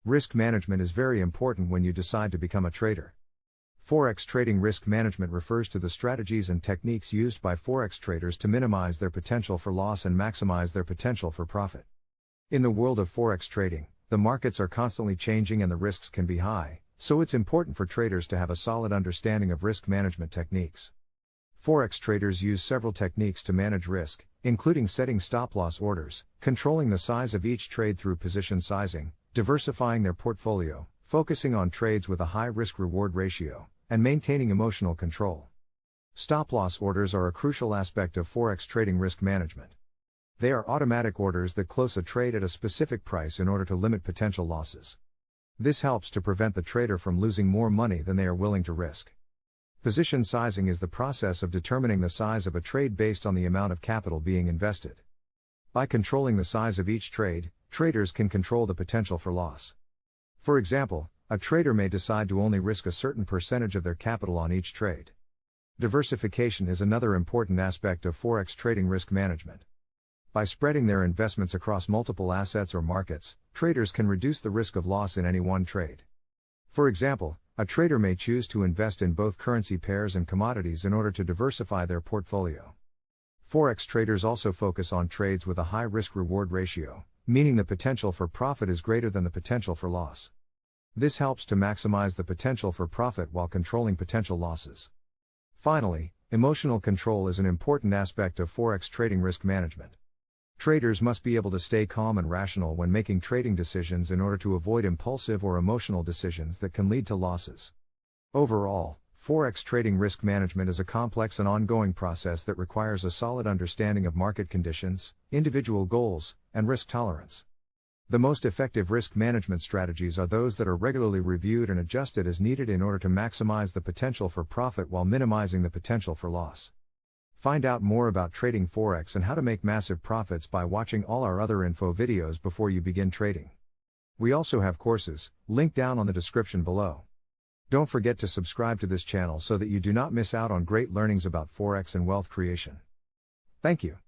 Risk management is very important when you decide to become a trader. Forex trading risk management refers to the strategies and techniques used by Forex traders to minimize their potential for loss and maximize their potential for profit. In the world of Forex trading, the markets are constantly changing and the risks can be high, so it's important for traders to have a solid understanding of risk management techniques. Forex traders use several techniques to manage risk, including setting stop-loss orders, controlling the size of each trade through position sizing, diversifying their portfolio, focusing on trades with a high risk-reward ratio, and maintaining emotional control. Stop-loss orders are a crucial aspect of Forex trading risk management. They are automatic orders that close a trade at a specific price in order to limit potential losses. This helps to prevent the trader from losing more money than they are willing to risk. Position sizing is the process of determining the size of a trade based on the amount of capital being invested. By controlling the size of each trade, traders can control the potential for loss. For example, a trader may decide to only risk a certain percentage of their capital on each trade. Diversification is another important aspect of Forex trading risk management. By spreading their investments across multiple assets or markets, traders can reduce the risk of loss in any one trade. For example, a trader may choose to invest in both currency pairs and commodities in order to diversify their portfolio. Forex traders also focus on trades with a high risk-reward ratio, meaning the potential for profit is greater than the potential for loss. This helps to maximize the potential for profit while controlling potential losses. Finally, emotional control is an important aspect of Forex trading risk management. Traders must be able to stay calm and rational when making trading decisions in order to avoid impulsive or emotional decisions that can lead to losses. Overall, Forex trading risk management is a complex and ongoing process that requires a solid understanding of market conditions, individual goals, and risk tolerance. The most effective risk management strategies are those that are regularly reviewed and adjusted as needed in order to maximize the potential for profit while minimizing the potential for loss. Find out more about trading Forex and how to make massive profits by watching all our other info videos before you begin trading. We also have courses, linked down on the description below. Don't forget to subscribe to this channel so that you do not miss out on great learnings about Forex and wealth creation. Thank you.